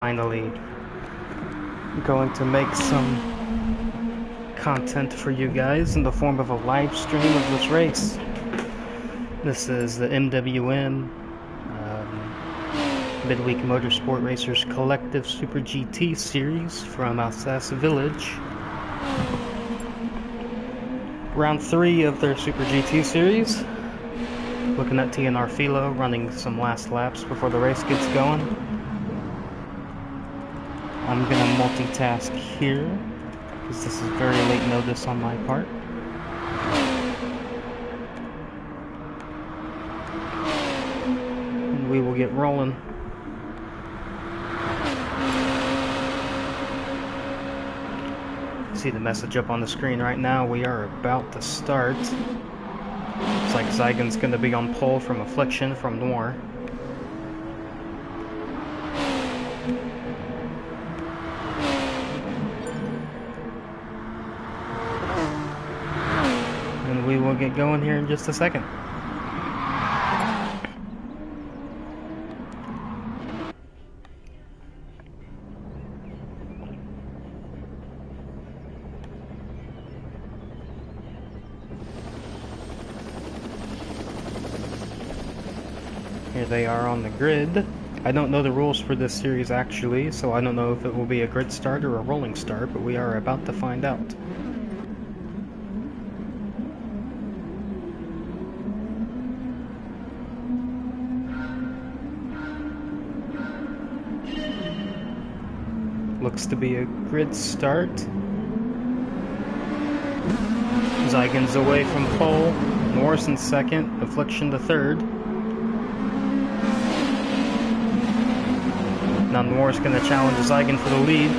Finally going to make some content for you guys in the form of a live stream of this race. This is the MWM Midweek Motorsport Racers Collective Super GT series from Alsace Village. Round 3 of their Super GT series. Looking at TNR Philo running some last laps before the race gets going. I'm gonna multitask here, because this is very late notice on my part. And we will get rolling. See the message up on the screen right now. We are about to start. Looks like Zygon's gonna be on pole from Affliction from Noir. And we will get going here in just a second. Here they are on the grid. I don't know the rules for this series actually, so I don't know if it will be a grid start or a rolling start, but we are about to find out. Looks to be a grid start. Zygon's away from pole, Norris in second, Affliction to third. Now Norris going to challenge Zygon for the lead.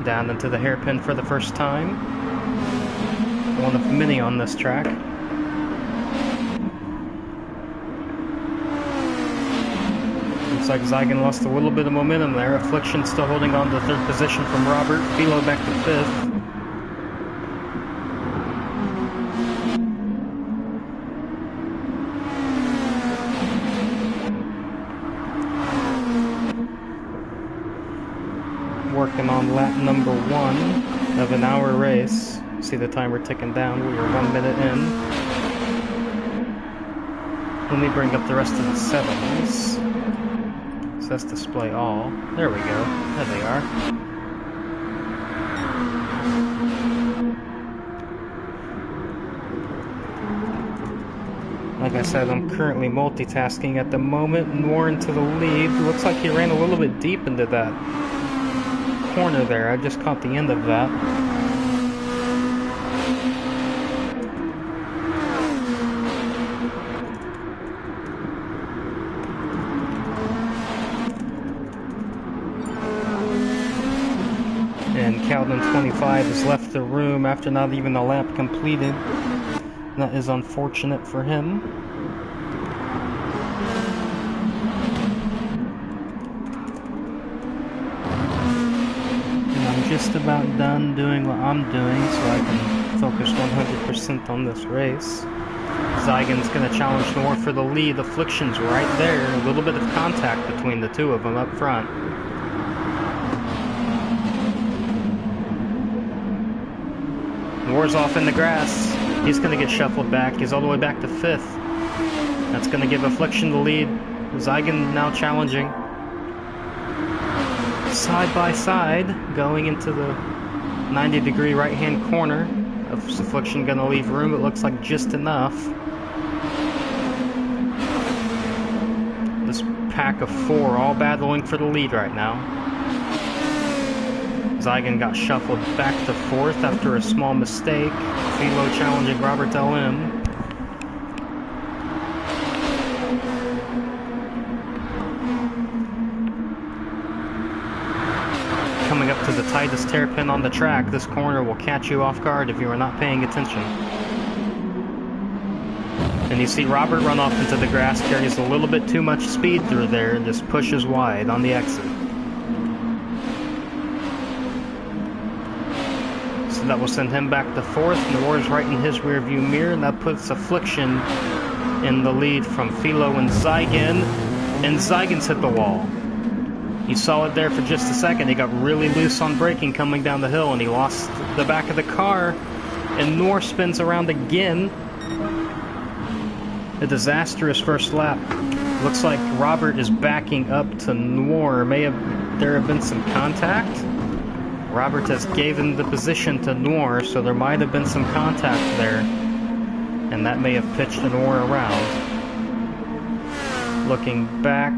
Down into the hairpin for the first time. One of many on this track. Looks like Zygon lost a little bit of momentum there. Affliction still holding on to third position from Robert. Philo back to fifth. Working on lap number 1 of an hour race. See the timer ticking down. We are 1 minute in. Let me bring up the rest of the sevens. So let's display all. There we go. There they are. Like I said, I'm currently multitasking at the moment. Noir into the lead. Looks like he ran a little bit deep into that corner there. I just caught the end of that. And Calvin 25 has left the room after not even a lap completed. That is unfortunate for him. Just about done doing what I'm doing so I can focus 100% on this race. Zygon's going to challenge Noir for the lead. Affliction's right there. A little bit of contact between the two of them up front. Noir's off in the grass. He's going to get shuffled back. He's all the way back to fifth. That's going to give Affliction the lead. Zygon now challenging. Side by side, going into the 90-degree right-hand corner of Affliction. Gonna leave room, it looks like just enough. This pack of 4 all battling for the lead right now. Zygon got shuffled back to 4th after a small mistake. Philo challenging Robert LM. Coming up to the tightest hairpin on the track, this corner will catch you off guard if you are not paying attention. And you see Robert run off into the grass, carries a little bit too much speed through there, and just pushes wide on the exit. So that will send him back to 4th. Noir's right in his rearview mirror, and that puts Affliction in the lead from Philo and Zygon. And Zygon's hit the wall. You saw it there for just a second. He got really loose on braking coming down the hill, and he lost the back of the car. And Noir spins around again. A disastrous first lap. Looks like Robert is backing up to Noir. There have been some contact. Robert has given the position to Noir, so there might have been some contact there. And that may have pitched Noir around. Looking back,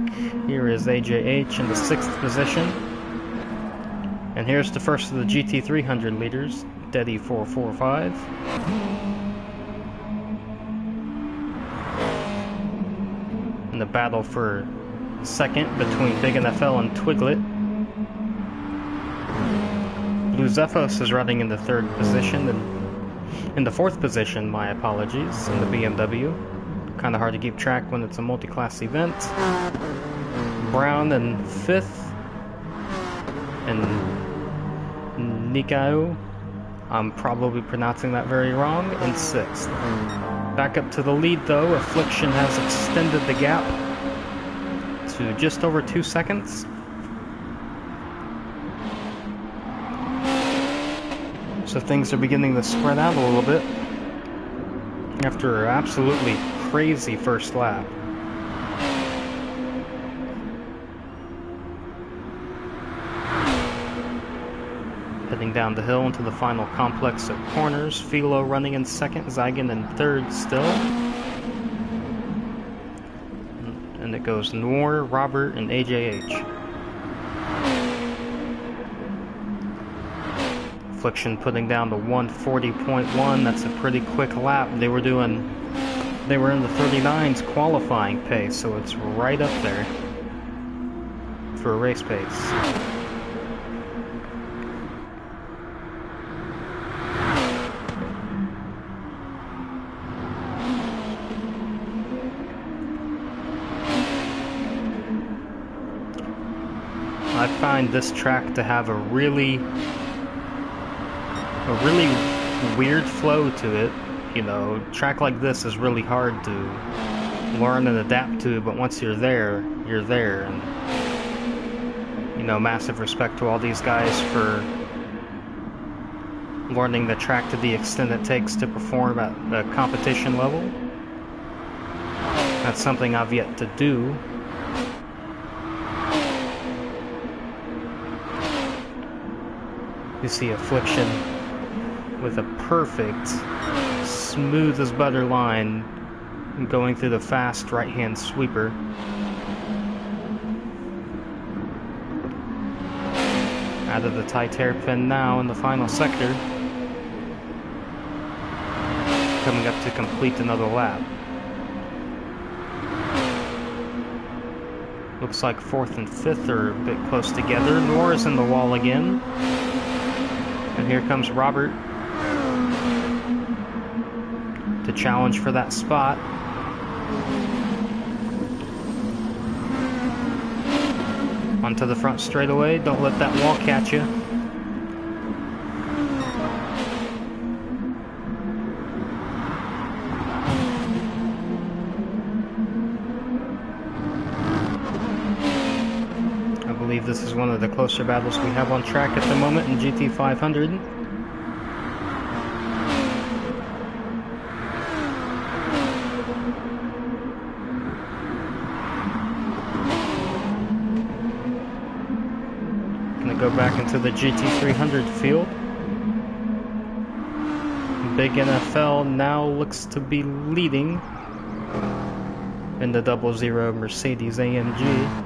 here is AJH in the 6th position. And here's the first of the GT300 leaders, Deddy 445. In the battle for second between Big NFL and Twiglet. Blue Zephos is running in the 3rd position, and in the 4th position, my apologies, in the BMW. Kind of hard to keep track when it's a multi-class event. Brown in 5th. And Nikao, I'm probably pronouncing that very wrong, in 6th. Back up to the lead though, Affliction has extended the gap to just over 2 seconds. So things are beginning to spread out a little bit after an absolutely crazy first lap. Heading down the hill into the final complex of corners. Philo running in 2nd, Zygon in 3rd still. And it goes Noir, Robert, and AJH. Affliction putting down the 140.1. That's a pretty quick lap. They were in the 39s qualifying pace, so it's right up there for a race pace. I find this track to have a really weird flow to it. You know, a track like this is really hard to learn and adapt to, but once you're there, you're there. And, you know, massive respect to all these guys for learning the track to the extent it takes to perform at the competition level. That's something I've yet to do. You see Affliction with a perfect, smooth as butter line going through the fast right-hand sweeper. Out of the tight hairpin now in the final sector. Coming up to complete another lap. Looks like 4th and 5th are a bit close together. Noir is in the wall again. And here comes Robert to challenge for that spot. Onto the front straightaway. Don't let that wall catch you. I believe this is one of the closer battles we have on track at the moment in GT500. Go back into the GT300 field. Big NFL now looks to be leading in the 00 Mercedes AMG.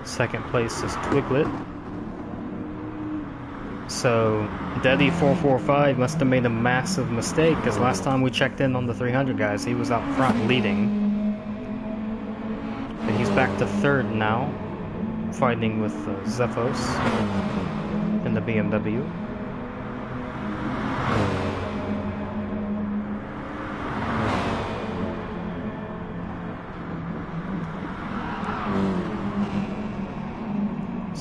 Second place is Twiglet. So Deddy 445 must have made a massive mistake, because last time we checked in on the 300 guys, he was out front leading. And he's back to 3rd now, fighting with Zephos in the BMW.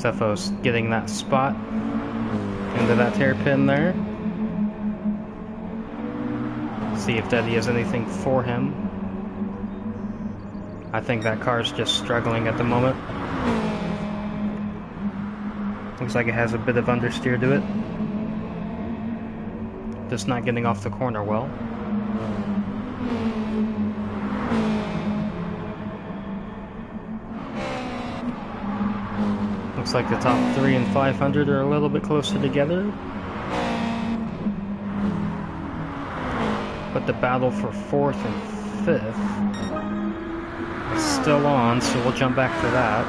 Cepho's getting that spot into that hairpin there. See if Daddy has anything for him. I think that car's just struggling at the moment. Looks like it has a bit of understeer to it. Just not getting off the corner well. Looks like the top 3 and 500 are a little bit closer together. But the battle for 4th and 5th is still on, so we'll jump back to that.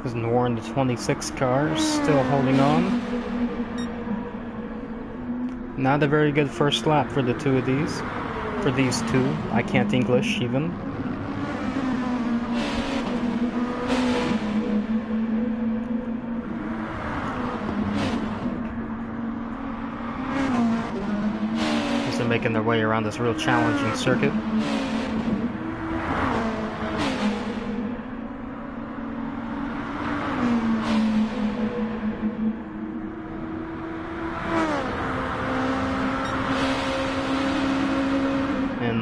There's Warren, the 26 car, still holding on. Not a very good first lap for the two of these. For these two. I can't English even. As they're making their way around this real challenging circuit.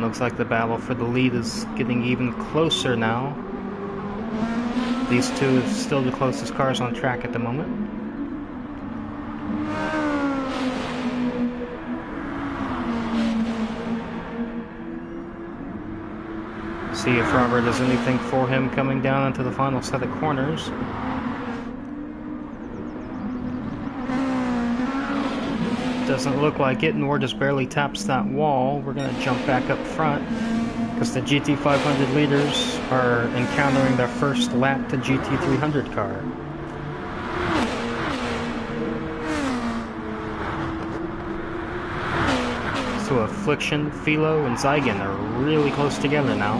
Looks like the battle for the lead is getting even closer now. These two are still the closest cars on track at the moment. See if Robert has anything for him coming down into the final set of corners. Doesn't look like it, nor just barely taps that wall. We're going to jump back up front because the GT500 leaders are encountering their first lap to GT300 car. So Affliction, Philo, and Zygon are really close together now.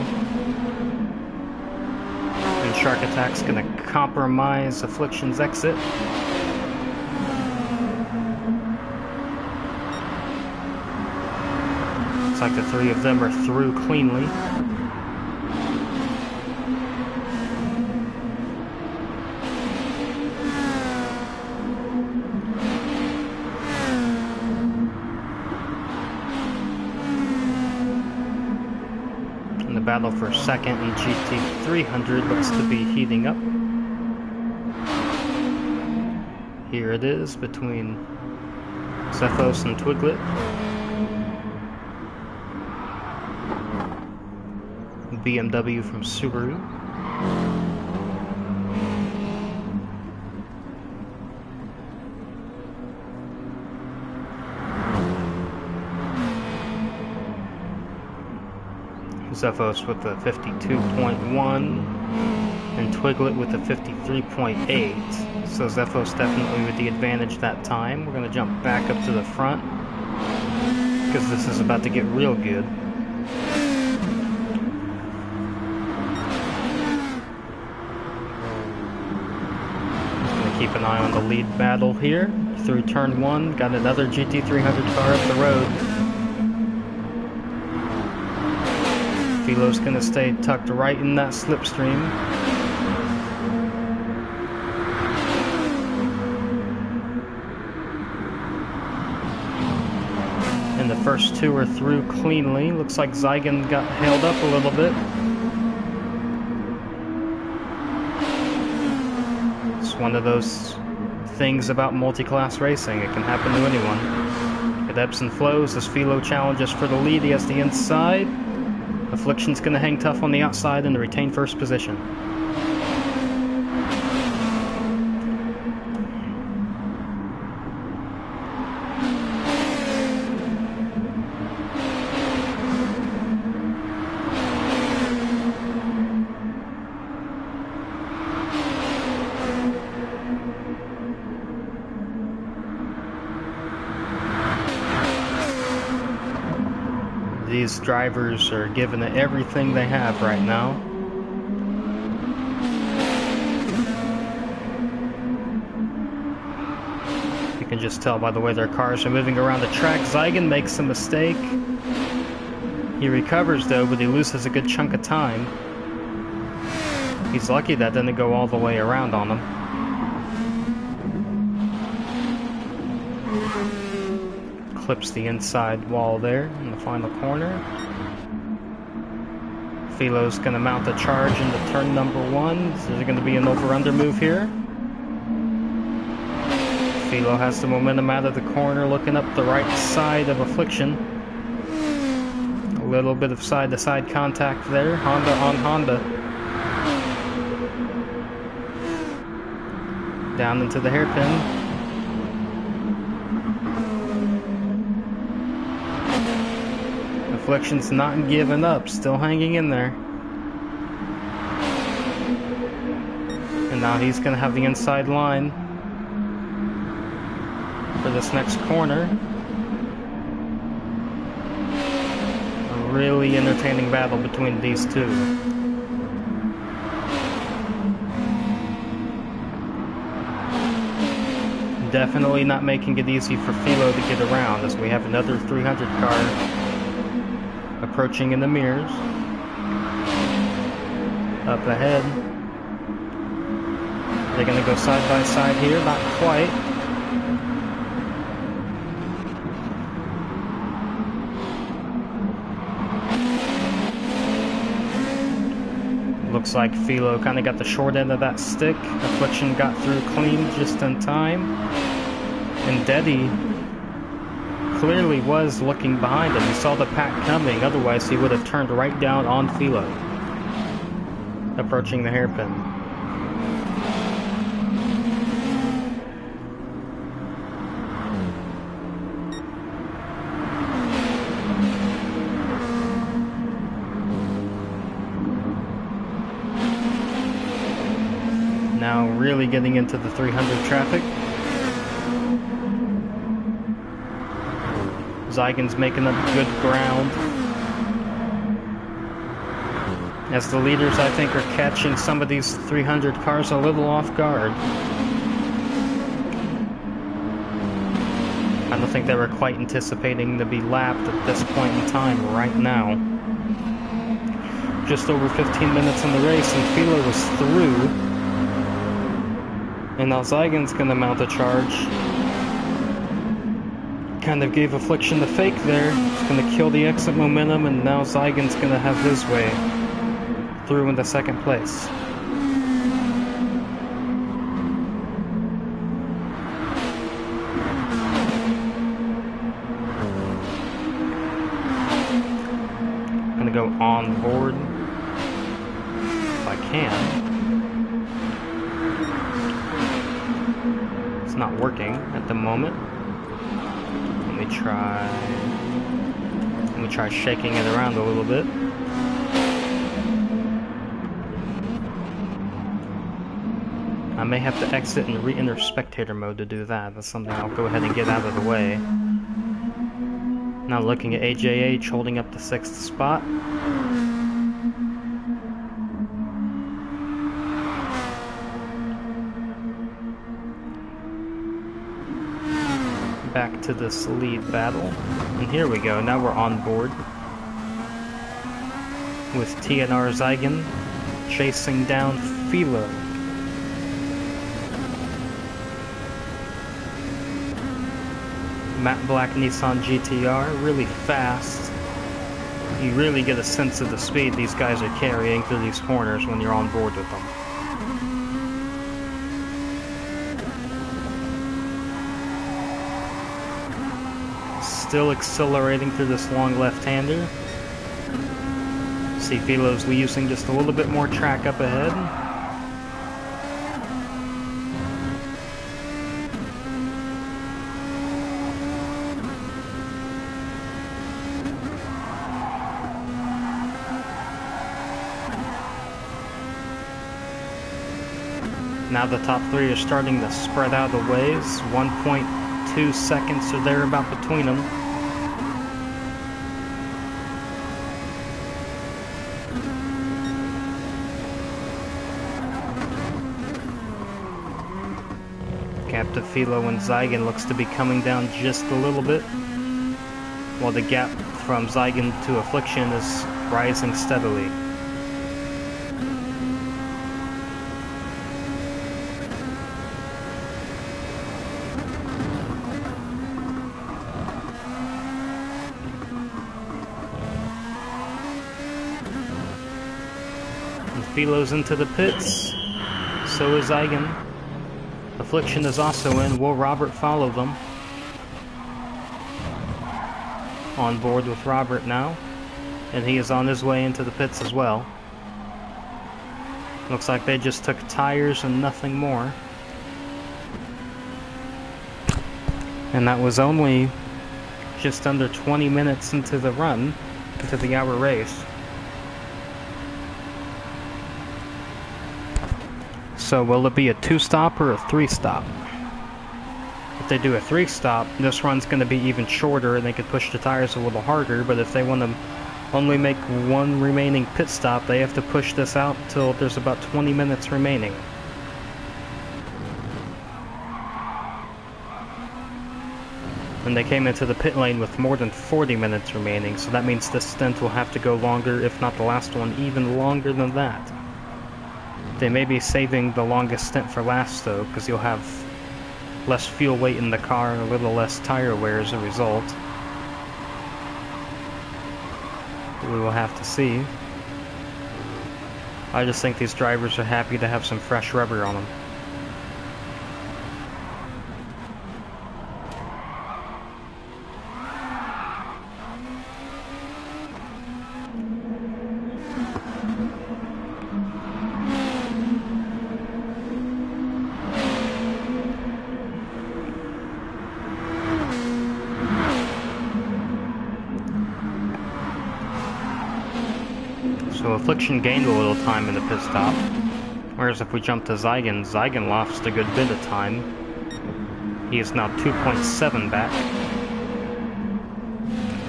And Shark Attack's going to compromise Affliction's exit. Looks like the three of them are through cleanly. And the battle for second in GT300 looks to be heating up. Here it is between Zephos and Twiglet. BMW from Subaru. Zephos with the 52.1 and Twiglet with the 53.8. So Zephos definitely with the advantage that time. We're going to jump back up to the front because this is about to get real good. Keep an eye on the lead battle here. Through turn 1, got another GT300 car up the road. Philo's gonna stay tucked right in that slipstream. And the first two are through cleanly. Looks like Zygon got held up a little bit. One of those things about multi-class racing. It can happen to anyone. It ebbs and flows as Philo challenges for the lead. He has the inside. Affliction's going to hang tough on the outside and to retain first position. These drivers are giving it everything they have right now. You can can just tell by the way their cars are moving around the track. Zygan makes a mistake. He recovers though, but he loses a good chunk of time. He's lucky that didn't go all the way around on him. Clips the inside wall there in the final corner. Philo's going to mount a charge into turn number 1. Is there going to be an over-under move here? Philo has the momentum out of the corner, looking up the right side of Affliction. A little bit of side-to-side contact there. Honda on Honda. Down into the hairpin. Affliction's not giving up, still hanging in there. And now he's going to have the inside line for this next corner. A really entertaining battle between these two. Definitely not making it easy for Philo to get around, as we have another 300 car approaching in the mirrors. Up ahead. They're going to go side by side here, not quite. Looks like Philo kind of got the short end of that stick. Affliction got through clean just in time. And Deddy clearly was looking behind him. He saw the pack coming, otherwise he would have turned right down on Philo. Approaching the hairpin. Now really getting into the 300 traffic. Zygan's making up good ground. As the leaders, I think, are catching some of these 300 cars a little off guard. I don't think they were quite anticipating to be lapped at this point in time right now. Just over 15 minutes in the race, and Philo was through. And now Zygan's going to mount a charge. Kind of gave Affliction the fake there. It's going to kill the exit momentum, and now Zygan's going to have his way through into second place. I'm going to go on board if I can. It's not working at the moment. Let me try shaking it around a little bit. I may have to exit and re-enter spectator mode to do that. That's something I'll go ahead and get out of the way. Now looking at AJH holding up the 6th spot. Back to this lead battle. And here we go, now we're on board with TNR Zygan chasing down Philo. Matte Black Nissan GTR, really fast. You really get a sense of the speed these guys are carrying through these corners when you're on board with them. Still accelerating through this long left-hander. See Philo's using just a little bit more track up ahead. Now the top three are starting to spread out of the ways. 1.2 seconds or thereabout between them. gap to Philo and Zygon looks to be coming down just a little bit, while the gap from Zygon to Affliction is rising steadily. And Philo's into the pits, so is Zygon. Affliction is also in. Will Robert follow them? On board with Robert now, and he is on his way into the pits as well. Looks like they just took tires and nothing more. And that was only just under 20 minutes into the run, into the hour race. So will it be a 2-stop or a 3-stop? If they do a 3-stop, this run's going to be even shorter and they could push the tires a little harder, but if they want to only make one remaining pit stop, they have to push this out till there's about 20 minutes remaining. And they came into the pit lane with more than 40 minutes remaining, so that means this stint will have to go longer, if not the last one, even longer than that. They may be saving the longest stint for last though, because you'll have less fuel weight in the car and a little less tire wear as a result. We will have to see. I just think these drivers are happy to have some fresh rubber on them. So Affliction gained a little time in the pit stop, whereas if we jump to Zygon, Zygon lost a good bit of time. He is now 2.7 back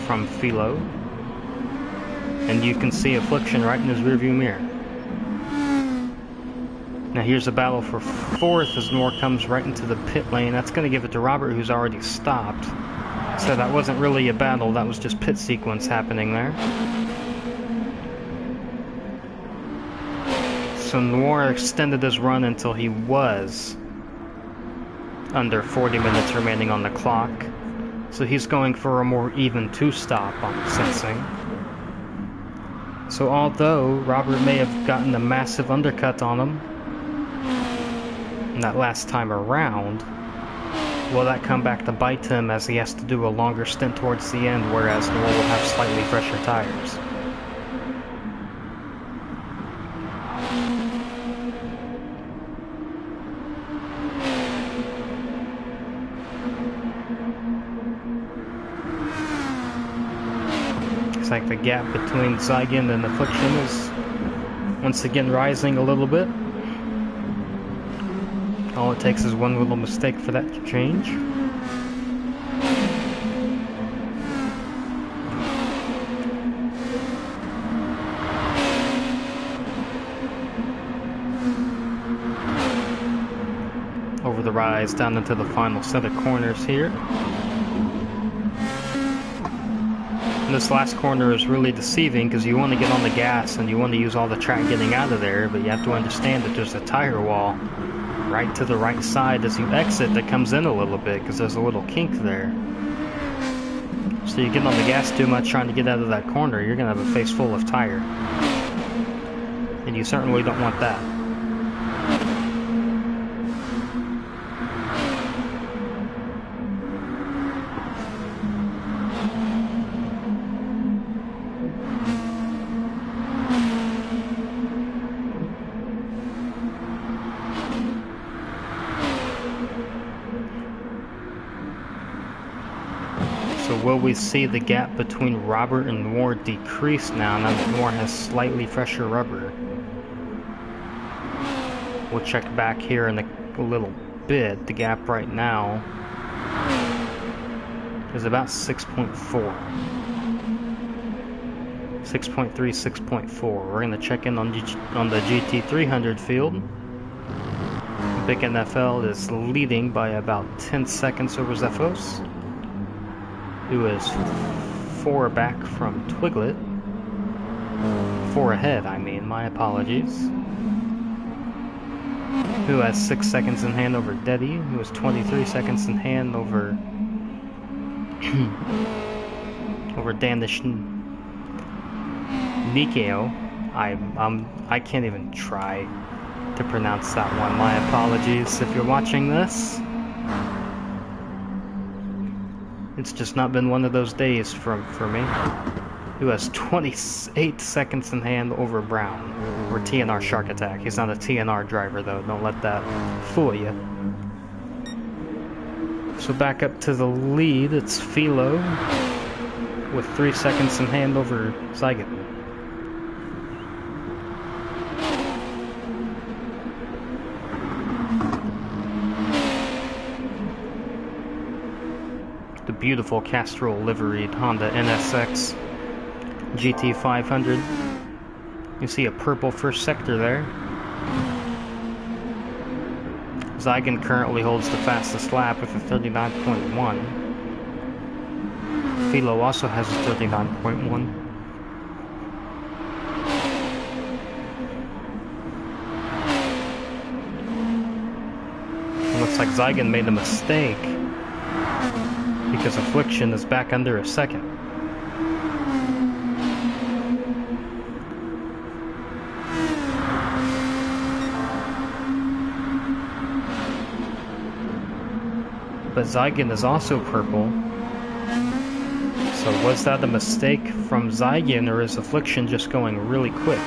from Philo, and you can see Affliction right in his rearview mirror. Now here's a battle for 4th as Noor comes right into the pit lane. That's going to give it to Robert, who's already stopped. So that wasn't really a battle, that was just pit sequence happening there. So Noir extended his run until he was under 40 minutes remaining on the clock. So he's going for a more even 2-stop, I'm sensing. So although Robert may have gotten a massive undercut on him that last time around, will that come back to bite him as he has to do a longer stint towards the end, whereas Noir will have slightly fresher tires? Like the gap between Zygon and Affliction is once again rising a little bit. All it takes is one little mistake for that to change. Over the rise down into the final set of corners here. This last corner is really deceiving because you want to get on the gas and you want to use all the track getting out of there, but you have to understand that there's a tire wall right to the right side as you exit that comes in a little bit because there's a little kink there. So you get on the gas too much trying to get out of that corner, you're going to have a face full of tire. And you certainly don't want that. Will we see the gap between Robert and Noir decrease now that Noir has slightly fresher rubber? We'll check back here in a little bit. The gap right now is about 6.4. 6.3, 6.4. We're going to check in on the GT300 field. Epic NFL is leading by about 10 seconds over Zephos, who is 4 back from Twiglet. 4 ahead, I mean, my apologies. Who has 6 seconds in hand over Deddy, who has 23 seconds in hand over over Danish Nikeo. I can't even try to pronounce that one. My apologies if you're watching this. It's just not been one of those days for me. Who has 28 seconds in hand over Brown, or TNR Shark Attack. He's not a TNR driver though, don't let that fool you. So back up to the lead, it's Philo with 3 seconds in hand over Zygon. The beautiful Castrol liveried Honda NSX GT 500. You see a purple first sector there. Zygon currently holds the fastest lap with a 39.1. Philo also has a 39.1. It looks like Zygon made a mistake because Affliction is back under a second. But Zygon is also purple. So was that a mistake from Zygon, or is Affliction just going really quick?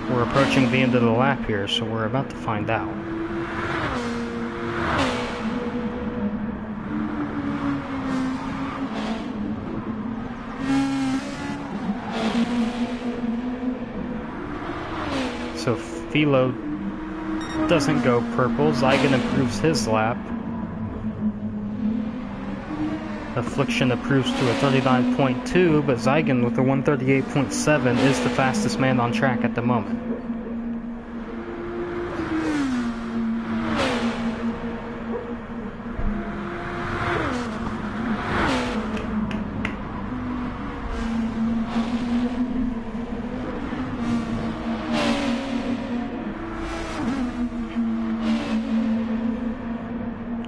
We're approaching the end of the lap here, so we're about to find out. So Philo doesn't go purple. Zygon improves his lap. Affliction improves to a 39.2, but Zygon with a 138.7 is the fastest man on track at the moment.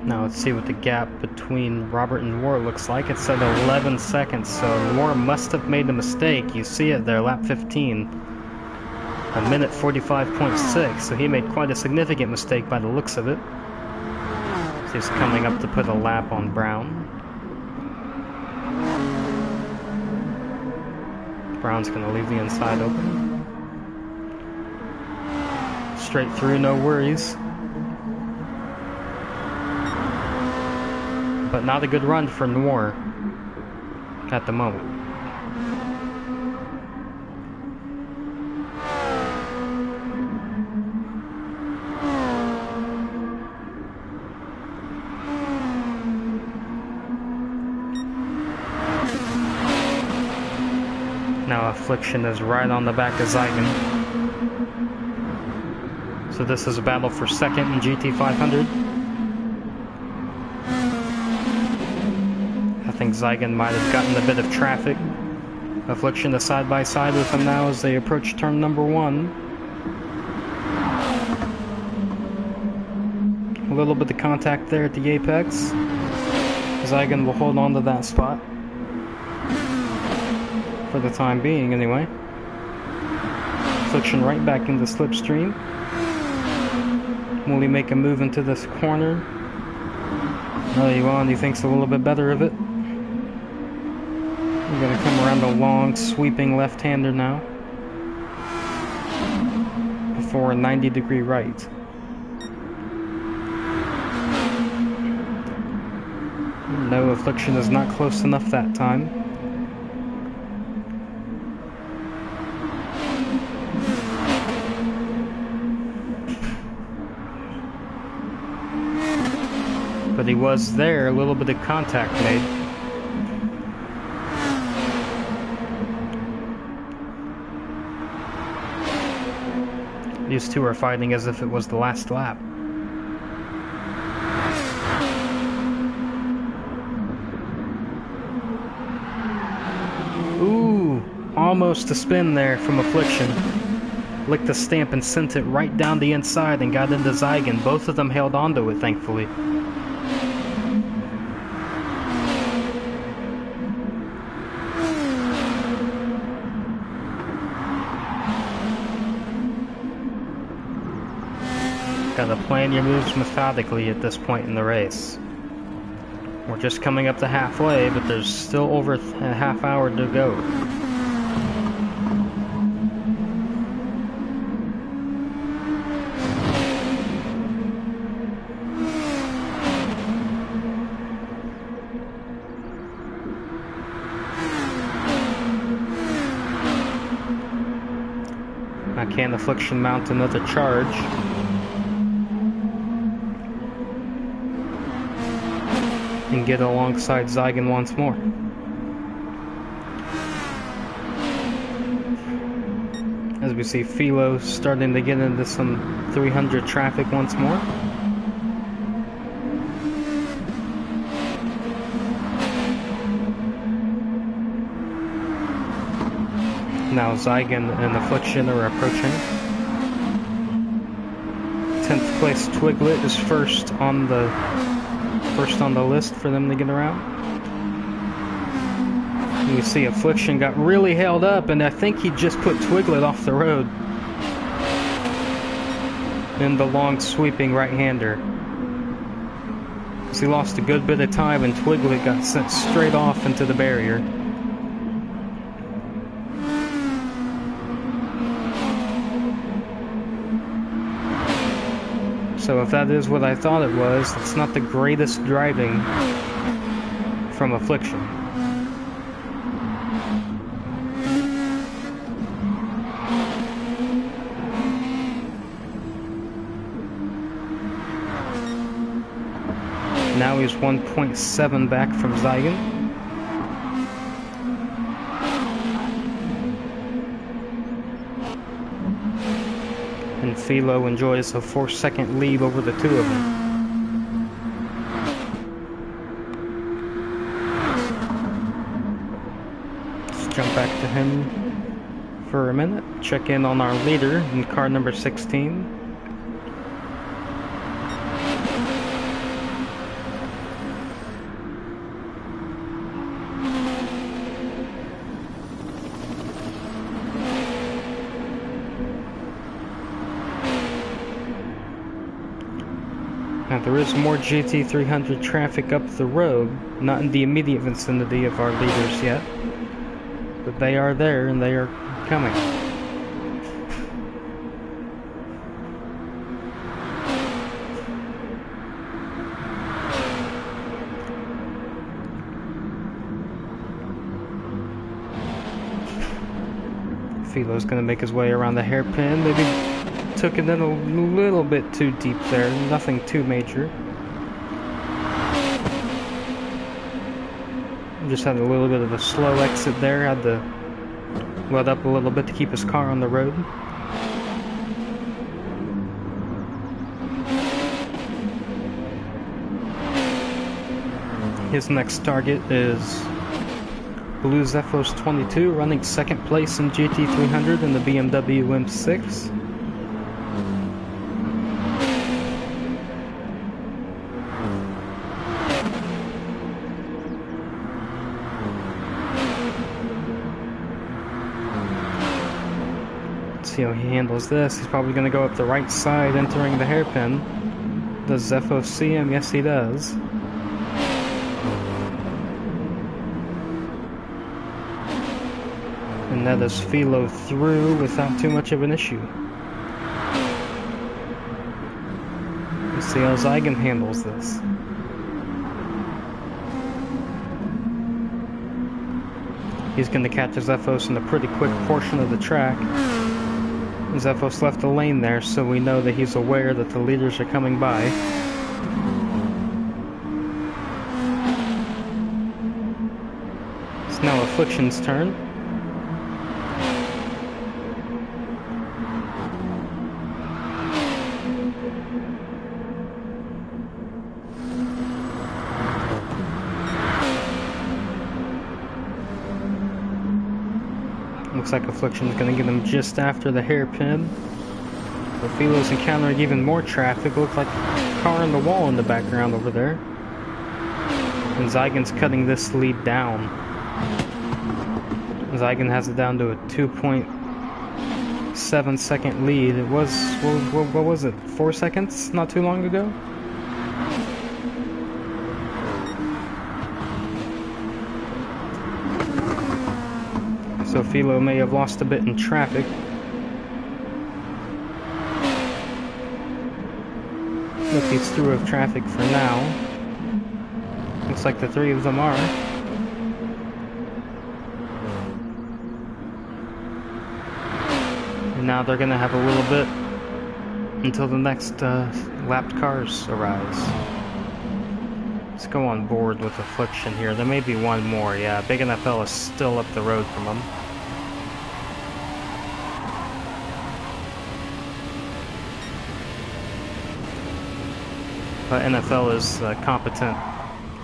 Now let's see what the gap between Robert and Noir looks like. It's at 11 seconds, so Noir must have made a mistake. You see it there, lap 15. A minute 45.6, so he made quite a significant mistake by the looks of it. So he's coming up to put a lap on Brown. Brown's going to leave the inside open. Straight through, no worries. But not a good run for Noir at the moment. Now Affliction is right on the back of Zygon. So this is a battle for second in GT 500. I think Zygon might have gotten a bit of traffic. Affliction is side by side with him now as they approach turn number 1. A little bit of contact there at the apex. Zygon will hold on to that spot. For the time being, anyway. Affliction right back into slipstream. Will he make a move into this corner? No, he won't. He thinks a little bit better of it. We're going to come around a long, sweeping left-hander now. Before a 90-degree right. No, Affliction is not close enough that time. But he was there, a little bit of contact made. These two are fighting as if it was the last lap. Ooh, almost a spin there from Affliction. Licked the stamp and sent it right down the inside and got into Zygon. Both of them held onto it, thankfully. Gotta plan your moves methodically at this point in the race. We're just coming up to halfway, but there's still over a half hour to go. Now can Affliction mount another charge? And get alongside Zygon once more. As we see Philo starting to get into some 300 traffic once more. Now Zygon and Affliction are approaching. 10th place Twiglet is first on the list for them to get around. You see Affliction got really held up, and I think he just put Twiglet off the road in the long sweeping right-hander. He lost a good bit of time, and Twiglet got sent straight off into the barrier. So if that is what I thought it was, it's not the greatest driving from Affliction. Now he's 1.7 back from Zygon. And Philo enjoys a 4-second lead over the two of them. Let's jump back to him for a minute. Check in on our leader in car number 16. Now there is more GT300 traffic up the road, not in the immediate vicinity of our leaders yet, but they are there and they are coming. Philo's gonna make his way around the hairpin, maybe took it in a little bit too deep there, nothing too major. Just had a little bit of a slow exit there, had to let up a little bit to keep his car on the road. His next target is Blue Zephos 22, running second place in GT300 in the BMW M6. See how he handles this. He's probably going to go up the right side, entering the hairpin. Does Zephos see him? Yes, he does. And that is Philo through without too much of an issue. Let's see how Zygon handles this. He's going to catch Zephos in a pretty quick portion of the track. Zephos left the lane there, so we know that he's aware that the leaders are coming by. It's now Affliction's turn. Looks like Affliction's gonna get him just after the hairpin. But Philo's encountering even more traffic. Looks like a car in the wall in the background over there. And Zygon's cutting this lead down. Zygon has it down to a 2.7 second lead. It was, what was it, 4 seconds not too long ago? So Philo may have lost a bit in traffic. Look, he's through of traffic for now. Looks like the three of them are. And now they're gonna have a little bit until the next lapped cars arise. Let's go on board with Affliction here. There may be one more, yeah. Big NFL is still up the road from him. But NFL is a competent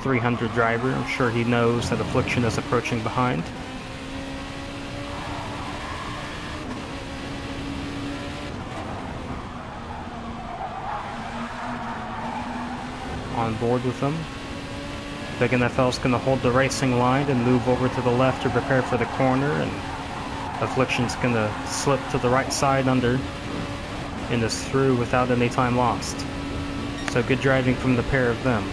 300 driver. I'm sure he knows that Affliction is approaching behind. On board with them. Big NFL is going to hold the racing line and move over to the left to prepare for the corner, and Affliction's going to slip to the right side under and is through without any time lost. So good driving from the pair of them.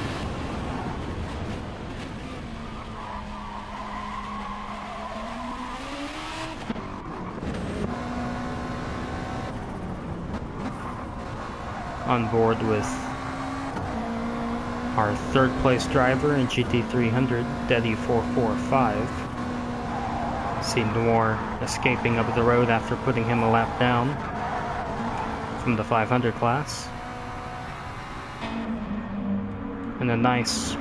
On board with our third place driver in GT300, Deddy445. See Noir escaping up the road after putting him a lap down from the 500 class. And a nice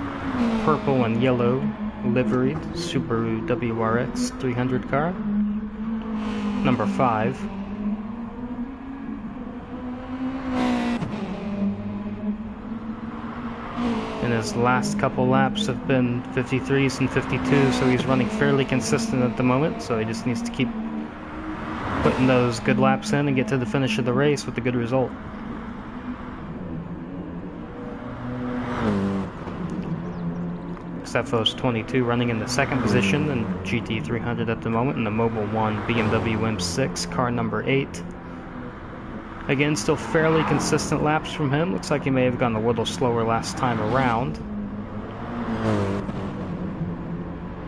purple and yellow liveried Subaru WRX 300 car, number 5. And his last couple laps have been 53s and 52s, so he's running fairly consistent at the moment, so he just needs to keep putting those good laps in and get to the finish of the race with a good result. Cephos 22 running in the second position in GT300 at the moment in the Mobile 1 BMW M6, car number 8. Again, still fairly consistent laps from him. Looks like he may have gone a little slower last time around.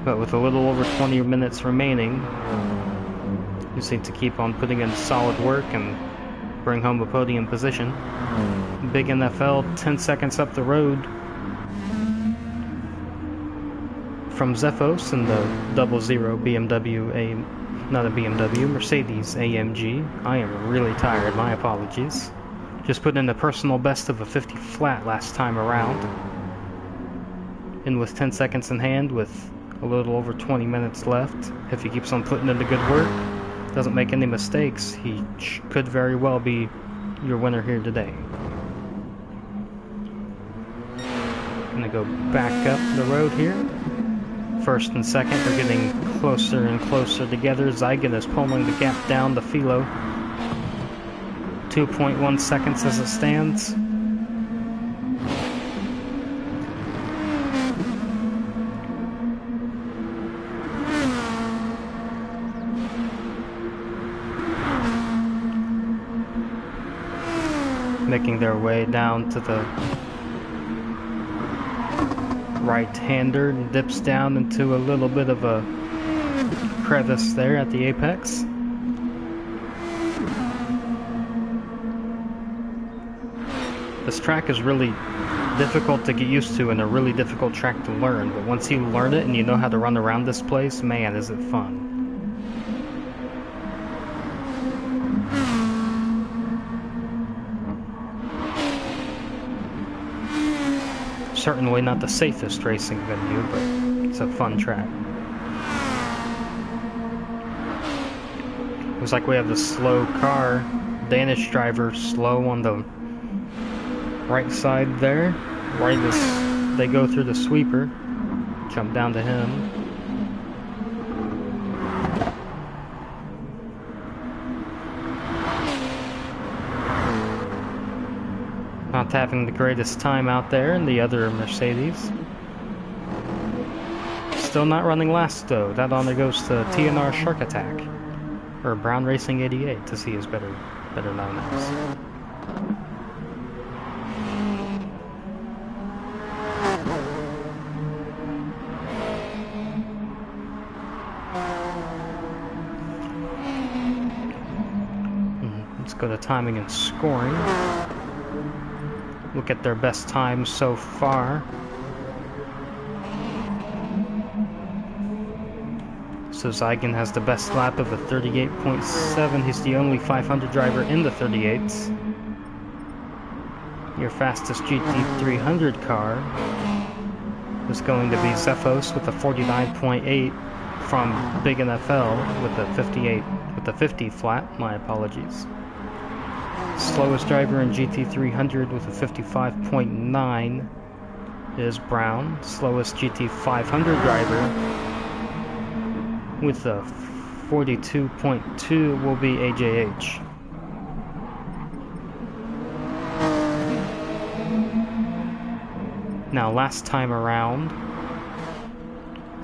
But with a little over 20 minutes remaining, you seem to keep on putting in solid work and bring home a podium position. Big NFL 10 seconds up the road from Zephos in the 00 BMW, not a BMW, Mercedes AMG. I am really tired, my apologies. Just put in a personal best of a 50 flat last time around. And with 10 seconds in hand, with a little over 20 minutes left, if he keeps on putting in the good work, doesn't make any mistakes, he could very well be your winner here today. Gonna go back up the road here. First and second are getting closer and closer together. Zygon is pulling the gap down to Philo. 2.1 seconds as it stands. Making their way down to the right-hander and dips down into a little bit of a crevice there at the apex. This track is really difficult to get used to and a really difficult track to learn, but once you learn it and you know how to run around this place, man, is it fun. Certainly not the safest racing venue, but it's a fun track. Looks like we have the slow car. Danish driver slow on the right side there. Right as they go through the sweeper. Jump down to him. not having the greatest time out there in the other Mercedes. Still not running last though. That honor goes to TNR Shark Attack, or Brown Racing 88 as he is better known as. Let's go to timing and scoring. Look at their best times so far. So Zygan has the best lap of a 38.7. He's the only 500 driver in the 38s. Your fastest GT300 car is going to be Zephos with a 49.8 from Big NFL with a 50 flat. My apologies. Slowest driver in GT300 with a 55.9 is Brown. Slowest GT500 driver with a 42.2 will be AJH. Now last time around,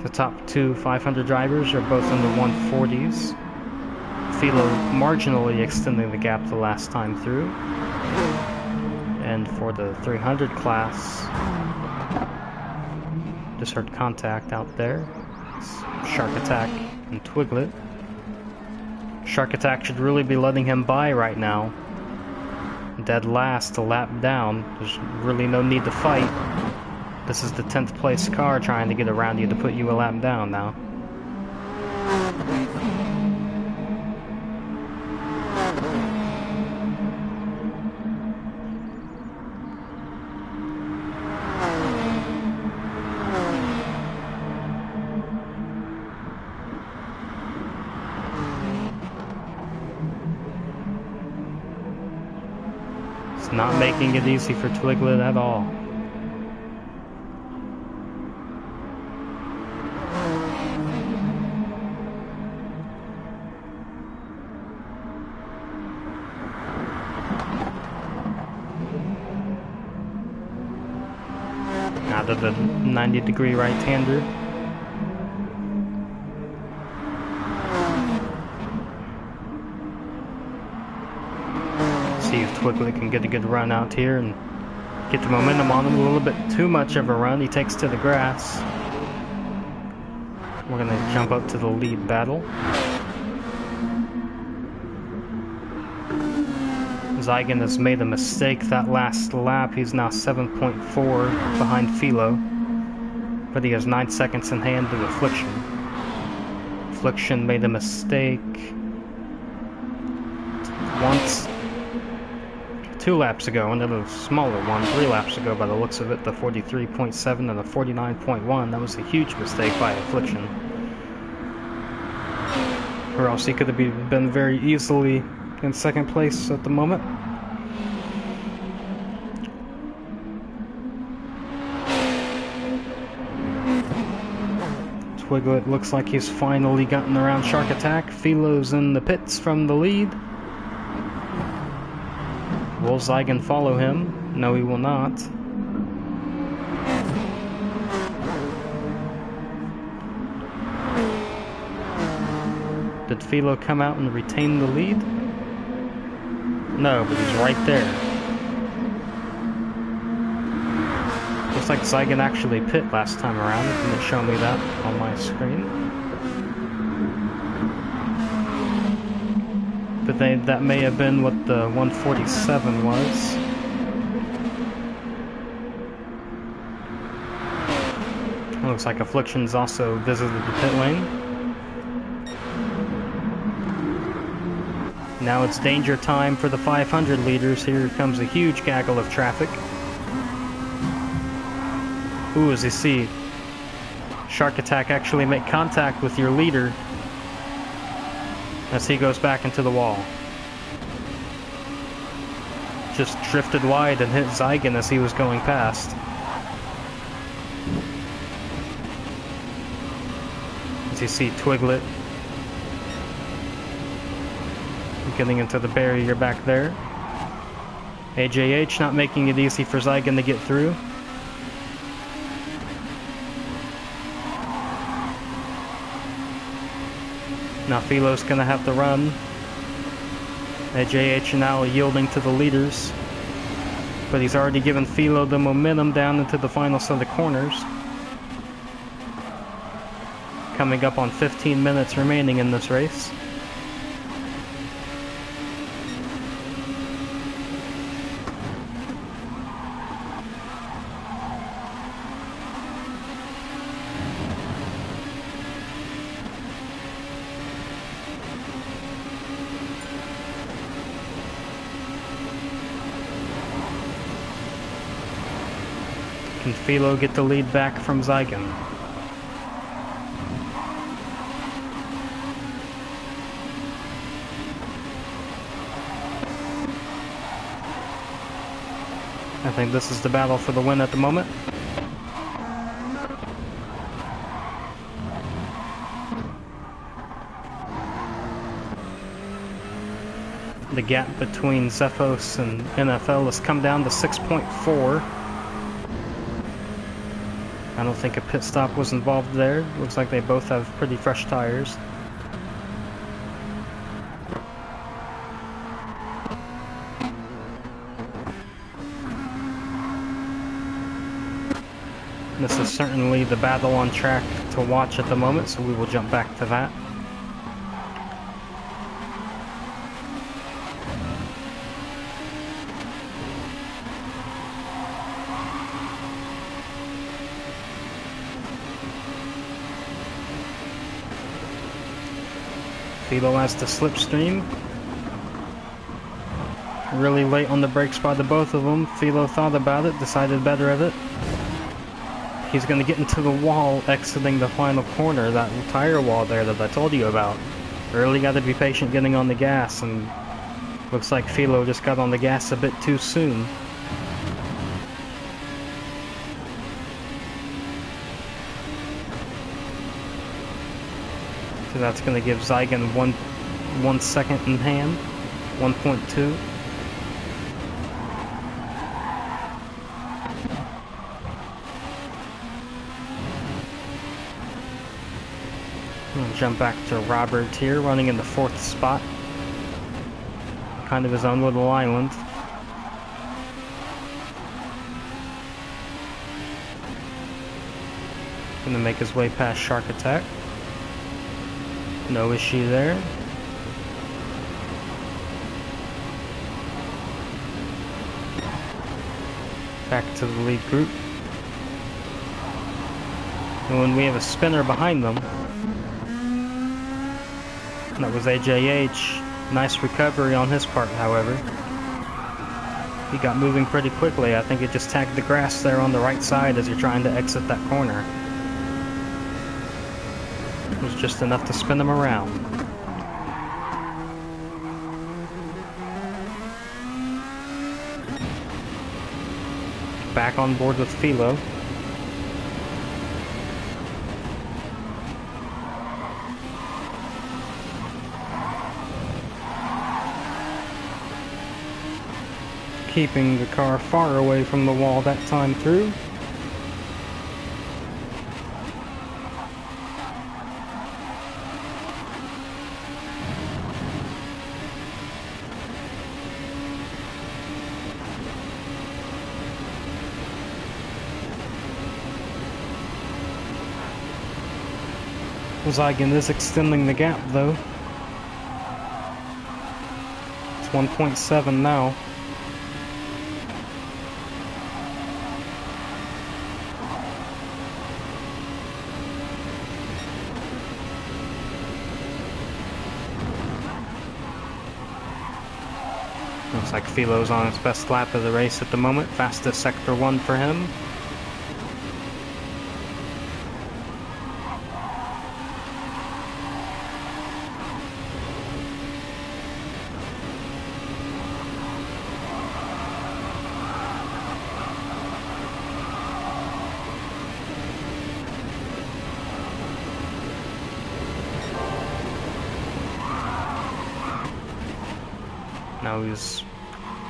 the top two 500 drivers are both in the 140s. Philo marginally extending the gap the last time through. And for the 300 class, just heard contact out there. Shark Attack and Twiglet. Shark Attack should really be letting him by right now. Dead last, a lap down. There's really no need to fight. This is the 10th place car trying to get around you to put you a lap down now. It's not making it easy for Twiglet at all. Out of the 90-degree right-hander. See if Twiglet can get a good run out here and get the momentum on him. A little bit too much of a run. He takes to the grass. We're going to jump up to the lead battle. Zygan has made a mistake that last lap. He's now 7.4 behind Philo, but he has 9 seconds in hand to Affliction. Affliction made a mistake once 2 laps ago, and then a smaller one 3 laps ago by the looks of it, the 43.7 and the 49.1. That was a huge mistake by Affliction. Or else he could have been very easily in second place at the moment. Twiglet looks like he's finally gotten around Shark Attack. Philo's in the pits from the lead. Will Zygan follow him? No, he will not. Did Philo come out and retain the lead? No, but he's right there. Looks like Zygan actually pit last time around. It didn't show me that on my screen. But that may have been what the 147 was. It looks like Affliction's also visited the pit lane. Now it's danger time for the 500 leaders. Here comes a huge gaggle of traffic. Ooh, as you see, Shark Attack actually make contact with your leader as he goes back into the wall. Just drifted wide and hit Zygan as he was going past. As you see Twiglet getting into the barrier back there. AJH not making it easy for Zygon to get through. Now Philo's gonna have to run. AJH now yielding to the leaders. But he's already given Philo the momentum down into the final set of corners. Coming up on 15 minutes remaining in this race. Can Philo get the lead back from Zygon? I think this is the battle for the win at the moment. The gap between Zephos and NFL has come down to 6.4. I don't think a pit stop was involved there. Looks like they both have pretty fresh tires. This is certainly the battle on track to watch at the moment, so we will jump back to that. Philo has the slipstream. Really late on the brakes by the both of them. Philo thought about it, decided better of it. He's going to get into the wall exiting the final corner, that tire wall there that I told you about. Really got to be patient getting on the gas, and looks like Philo just got on the gas a bit too soon. So that's going to give Zygon one second in hand, 1.2. We'll jump back to Robert here, running in the 4th spot. Kind of his own little island. Gonna make his way past Shark Attack. No issue there. Back to the lead group. And when we have a spinner behind them, that was AJH. Nice recovery on his part, however. He got moving pretty quickly. I think it just tagged the grass there on the right side as you're trying to exit that corner. It was just enough to spin him around. Back on board with Philo. Keeping the car far away from the wall that time through. Zygon is extending the gap though. It's 1.7 now. Looks like Philo's on his best lap of the race at the moment. Fastest Sector 1 for him. Now he's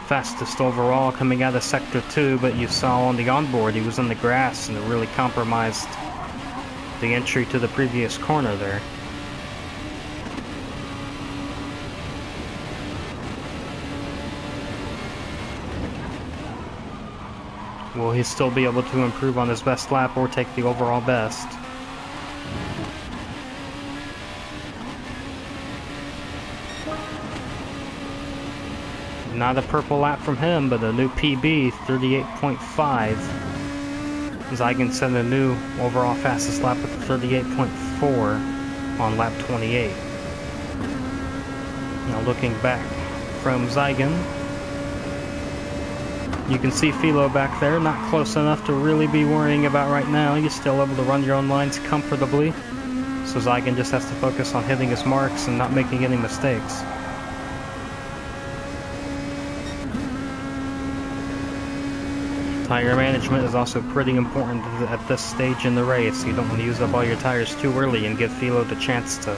fastest overall coming out of Sector 2, but you saw on the onboard he was in the grass and it really compromised the entry to the previous corner there. Will he still be able to improve on his best lap or take the overall best? Not a purple lap from him, but a new PB, 38.5. Zygan set a new overall fastest lap with 38.4 on lap 28. Now looking back from Zygan, you can see Philo back there, not close enough to really be worrying about right now. You're still able to run your own lines comfortably. So Zygan just has to focus on hitting his marks and not making any mistakes. Tire management is also pretty important at this stage in the race. You don't want to use up all your tires too early and give Philo the chance to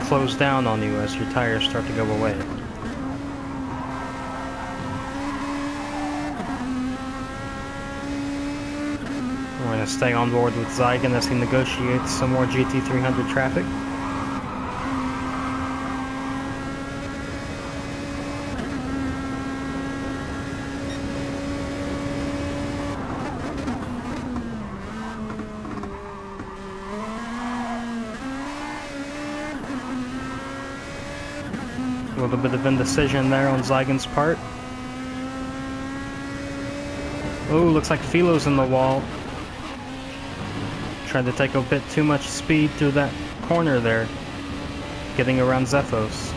close down on you as your tires start to go away. We're going to stay on board with Zygan as he negotiates some more GT300 traffic. A little bit of indecision there on Zygan's part. Oh, looks like Philo's in the wall. Tried to take a bit too much speed through that corner there, getting around Zephos.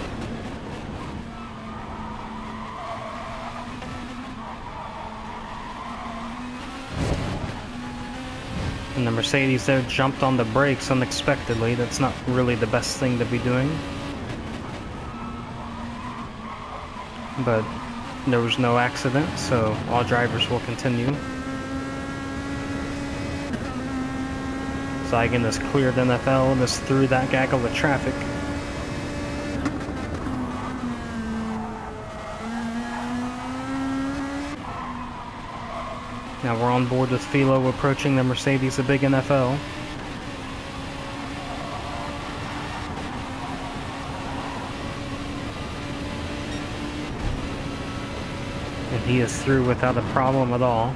And the Mercedes there jumped on the brakes unexpectedly. That's not really the best thing to be doing. But there was no accident, so all drivers will continue. Zygan has cleared NFL and is through that gaggle of traffic. Now we're on board with Philo approaching the Mercedes, a big NFL. And he is through without a problem at all.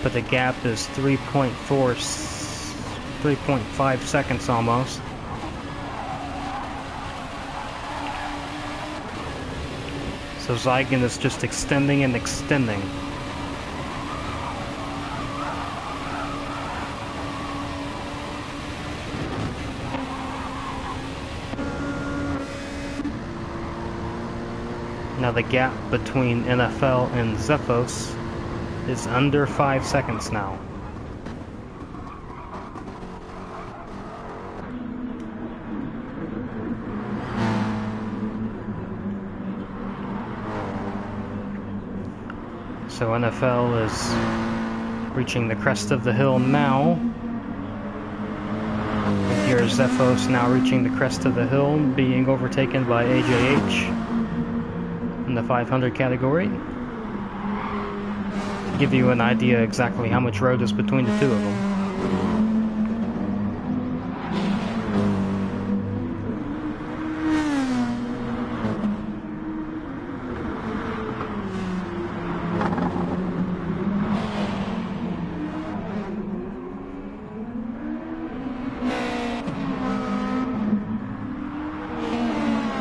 But the gap is 3.5 seconds almost. So Zygan is just extending and extending. Now the gap between NFL and Zephos is under 5 seconds now. So NFL is reaching the crest of the hill now. With your Zephos now reaching the crest of the hill, being overtaken by AJH in the 500 category. To give you an idea exactly how much road is between the two of them.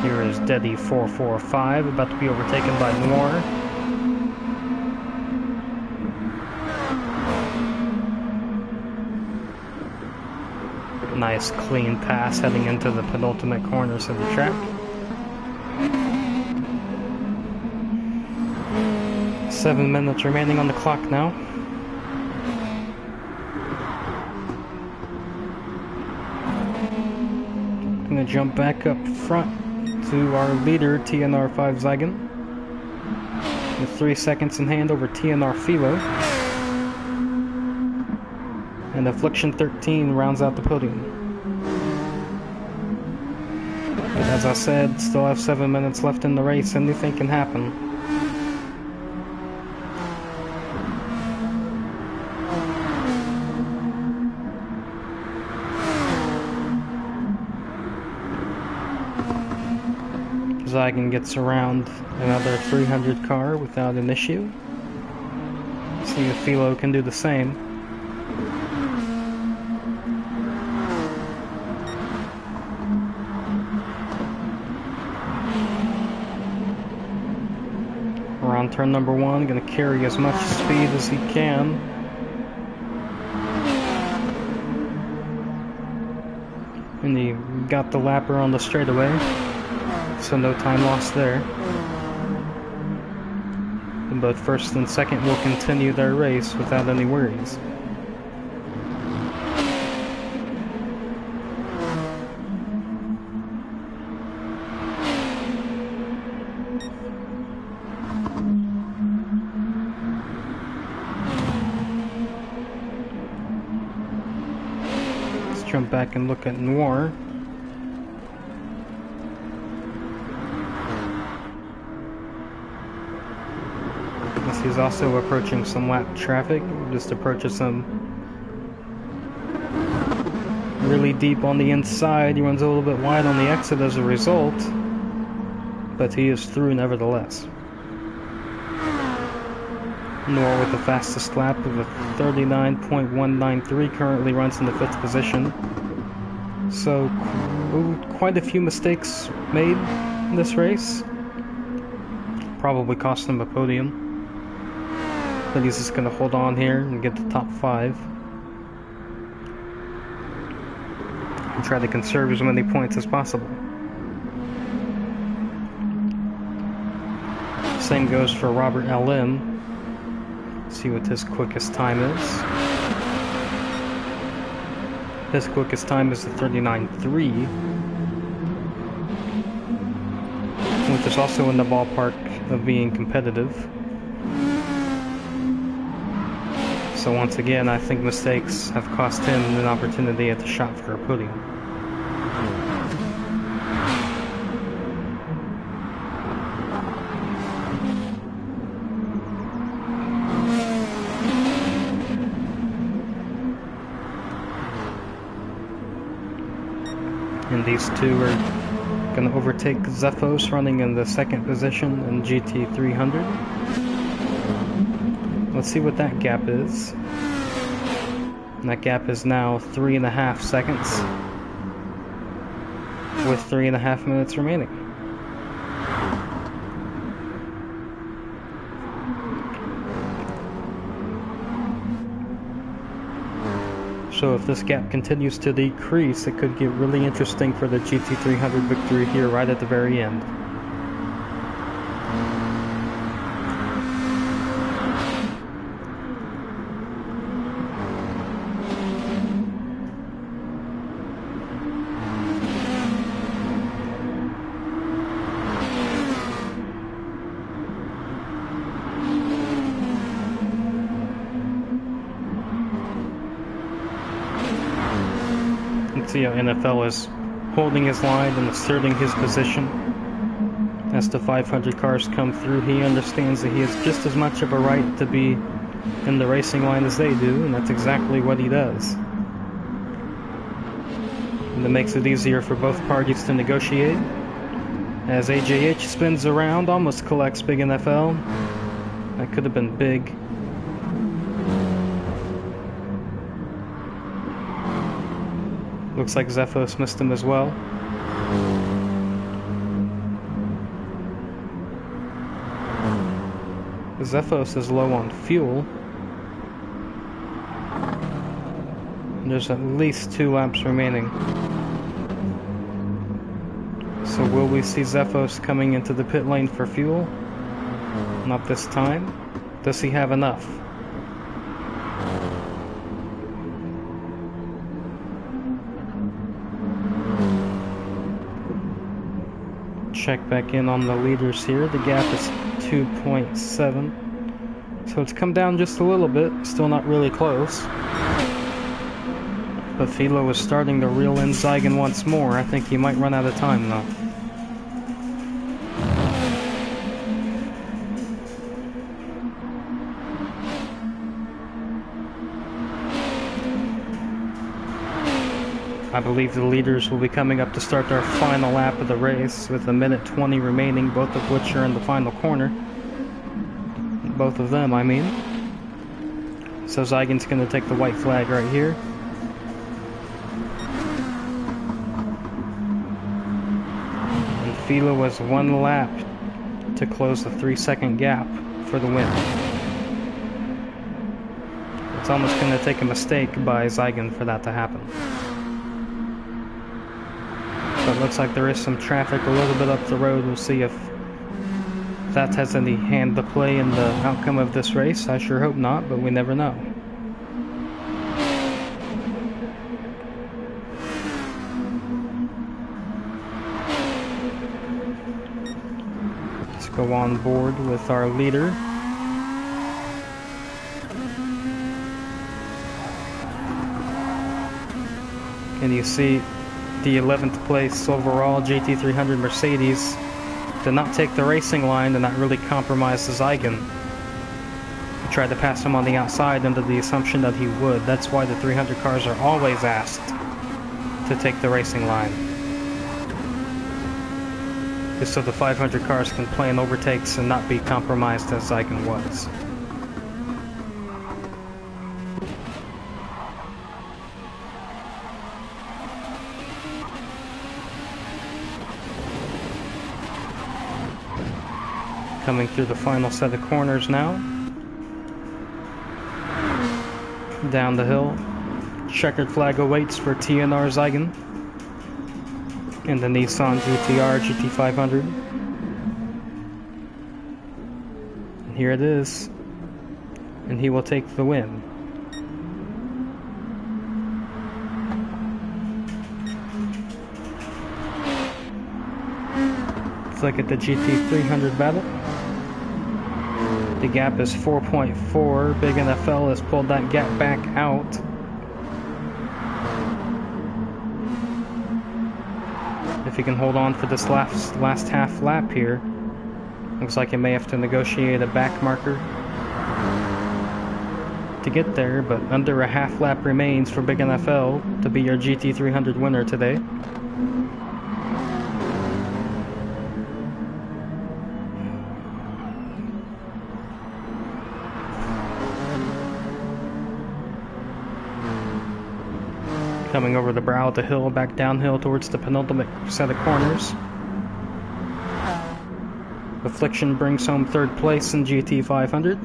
Here is Deddy 445, about to be overtaken by Noir. Nice clean pass heading into the penultimate corners of the track. Seven minutes remaining on the clock now. Gonna jump back up front to our leader, TNR5 Zygan, with 3 seconds in hand over TNR Philo. And Affliction 13 rounds out the podium. But as I said, still have 7 minutes left in the race. Anything can happen. Zygon gets around another 300 car without an issue. See if Philo can do the same. We're on turn number 1, gonna carry as much speed as he can. And he got the lapper on the straightaway, so no time lost there. And both first and second will continue their race without any worries. Let's jump back and look at Noir. He's also approaching some lap traffic, just approaches some really deep on the inside. He runs a little bit wide on the exit as a result, but he is through nevertheless. Noir with the fastest lap of a 39.193 currently runs in the 5th position. So quite a few mistakes made in this race. Probably cost him a podium. But he's just going to hold on here and get the top 5. And try to conserve as many points as possible. Same goes for Robert LM. See what his quickest time is. His quickest time is the 39.3. Which is also in the ballpark of being competitive. So once again, I think mistakes have cost him an opportunity at the shot for a podium. And these two are going to overtake Zephos running in the 2nd position in GT 300. Let's see what that gap is. And that gap is now 3.5 seconds, with 3.5 minutes remaining. So if this gap continues to decrease, it could get really interesting for the GT300 victory here right at the very end. See how NFL is holding his line and asserting his position. As the 500 cars come through, he understands that he has just as much of a right to be in the racing line as they do, and that's exactly what he does. And it makes it easier for both parties to negotiate. As AJH spins around, almost collects Big NFL. That could have been big. Looks like Zephos missed him as well. Zephos is low on fuel. There's at least 2 laps remaining. So will we see Zephos coming into the pit lane for fuel? Not this time. Does he have enough? Check back in on the leaders here. The gap is 2.7. So it's come down just a little bit. Still not really close. But Philo is starting to reel in Zygon once more. I think he might run out of time though. I believe the leaders will be coming up to start their final lap of the race with 1:20 remaining, both of which are in the final corner. Both of them, I mean. So Zygon's going to take the white flag right here. And Fila was 1 lap to close the 3-second gap for the win. It's almost going to take a mistake by Zygon for that to happen. So it looks like there is some traffic a little bit up the road. We'll see if that has any hand to play in the outcome of this race. I sure hope not, but we never know. Let's go on board with our leader. And you see the 11th place overall GT300 Mercedes did not take the racing line and that really compromised the Zygon. He tried to pass him on the outside under the assumption that he would. That's why the 300 cars are always asked to take the racing line. Just so the 500 cars can plan overtakes and not be compromised as Zygon was. Coming through the final set of corners now. Down the hill. Checkered flag awaits for TNR Zygon in the Nissan GTR GT500. And here it is. And he will take the win. Let's look at the GT300 battle. The gap is 4.4. Big NFL has pulled that gap back out. If he can hold on for this last half lap here, looks like he may have to negotiate a back marker to get there, but under a half lap remains for Big NFL to be your GT300 winner today. Coming over the brow of the hill, back downhill towards the penultimate set of corners. Affliction brings home 3rd place in GT500.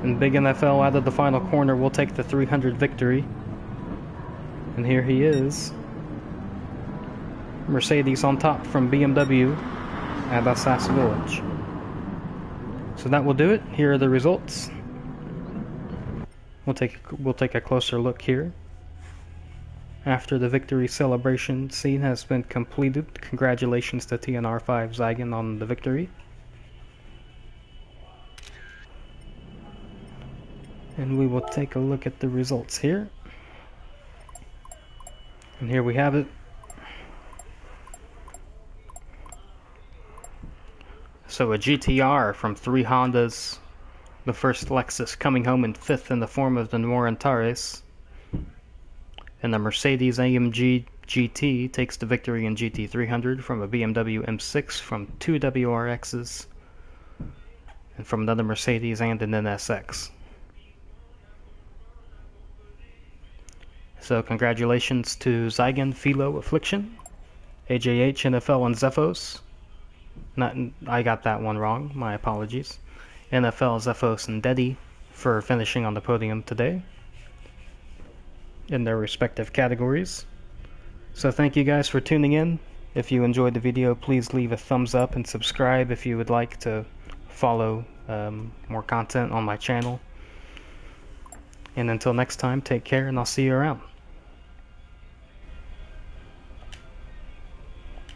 And Big NFL out of the final corner will take the 300 victory. And here he is. Mercedes on top from BMW at Assas Village. So that will do it. Here are the results. We'll take a closer look here. After the victory celebration scene has been completed, congratulations to TNR5 Zygon on the victory. And we will take a look at the results here. And here we have it. So a GTR from 3 Hondas. The first Lexus coming home in 5th in the form of the Noir Antares. And the Mercedes AMG GT takes the victory in GT300 from a BMW M6 from 2 WRXs. And from another Mercedes and an NSX. So congratulations to Zygon, Philo, Affliction, AJH, NFL, and Zephos. I got that one wrong, my apologies. NFL, Zephos, and Deddy for finishing on the podium today in their respective categories. So thank you guys for tuning in. If you enjoyed the video, please leave a thumbs up and subscribe if you would like to follow more content on my channel. And until next time, take care and I'll see you around.